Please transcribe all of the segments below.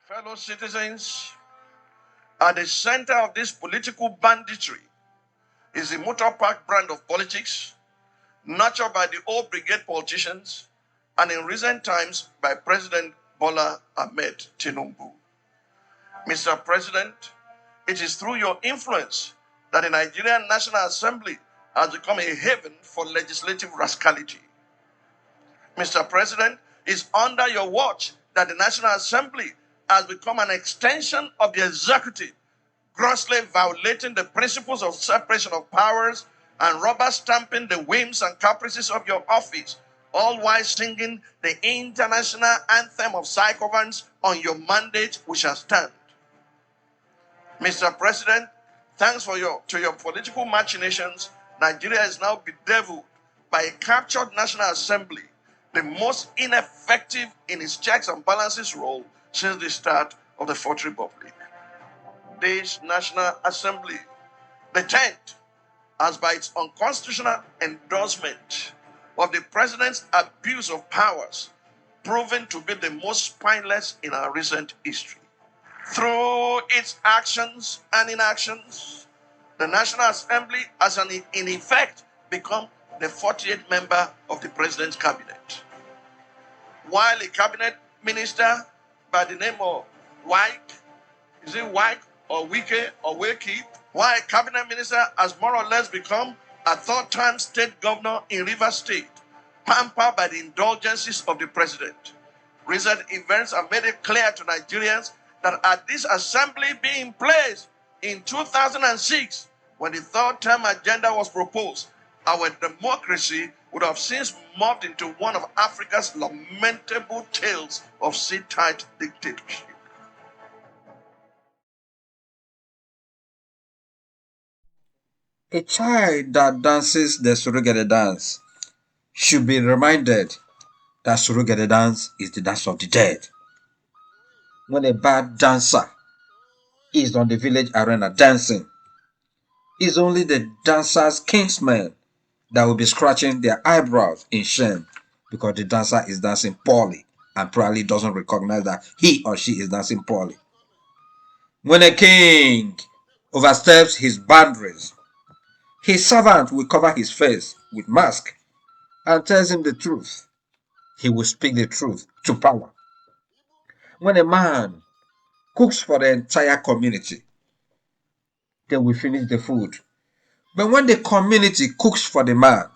Fellow citizens, at the center of this political banditry is the motor park brand of politics, nurtured by the old brigade politicians, and in recent times by President Bola Ahmed TINUBU. Mr. President, it is through your influence that the Nigerian National Assembly has become a haven for legislative rascality. Mr. President, it's under your watch that the National Assembly has become an extension of the executive, grossly violating the principles of separation of powers and rubber stamping the whims and caprices of your office, all while singing the international anthem of psychoviolence on your mandate, which shall stand. Mr. President, thanks to your political machinations, Nigeria is now bedeviled by a captured National Assembly, the most ineffective in its checks and balances role since the start of the Fourth Republic. This National Assembly, the 10th, has by its unconstitutional endorsement of the President's abuse of powers proven to be the most spineless in our recent history. Through its actions and inactions, the National Assembly has in effect become the 48th member of the President's cabinet. While a cabinet minister by the name of Wike, is it Wike or Wike or Wike? While a cabinet minister has more or less become a third-time state governor in Rivers State, pampered by the indulgences of the President. Recent events have made it clear to Nigerians that had this assembly been in place in 2006, when the third-term agenda was proposed, our democracy would have since morphed into one of Africa's lamentable tales of sit-tight dictatorship. A child that dances the Surugede dance should be reminded that Surugede dance is the dance of the dead. When a bad dancer is on the village arena dancing, it's only the dancer's kinsmen that will be scratching their eyebrows in shame because the dancer is dancing poorly and probably doesn't recognize that he or she is dancing poorly. When a king oversteps his boundaries, his servant will cover his face with mask and tells him the truth. He will speak the truth to power. When a man cooks for the entire community, they will finish the food. But when the community cooks for the man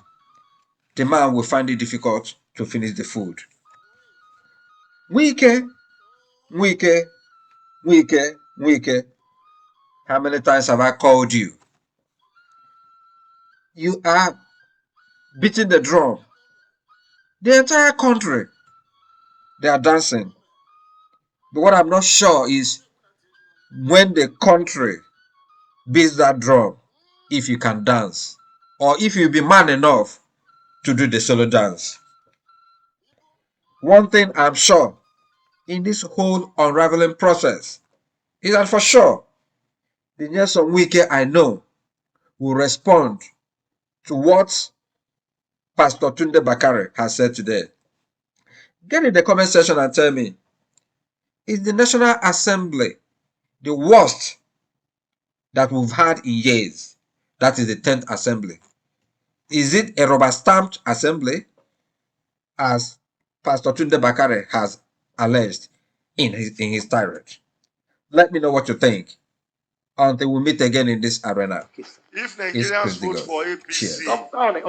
will find it difficult to finish the food. Wike, Wike, Wike, Wike. How many times have I called you? You are beating the drum. The entire country, they are dancing. But what I'm not sure is when the country beats that drum, if you can dance, or if you be man enough to do the solo dance. One thing I'm sure in this whole unraveling process is that for sure, the Nelson Wike I know will respond to what Pastor Tunde Bakare has said today. Get in the comment section and tell me, is the National Assembly the worst that we've had in years? That is the 10th Assembly. Is it a rubber-stamped assembly, as Pastor Tunde Bakare has alleged in his tirade? Let me know what you think. Until we meet again in this arena. If Nigerians vote for APC, Nigeria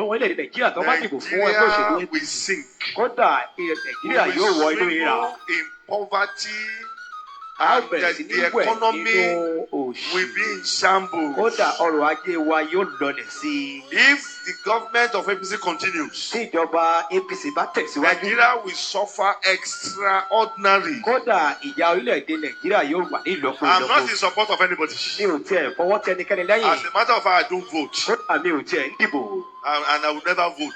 will sink. We will swallow in poverty, and the economy will be in shambles. If the government of APC continues, Nigeria will suffer extraordinary. I'm not in support of anybody. As a matter of fact, I don't vote. And I will never vote.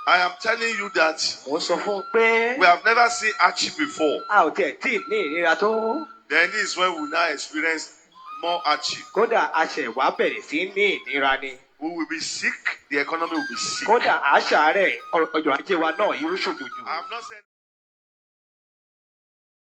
I am telling you that we have never seen Archie before. Then this is when we now experience more Archie. We will be sick, the economy will be sick. I'm not saying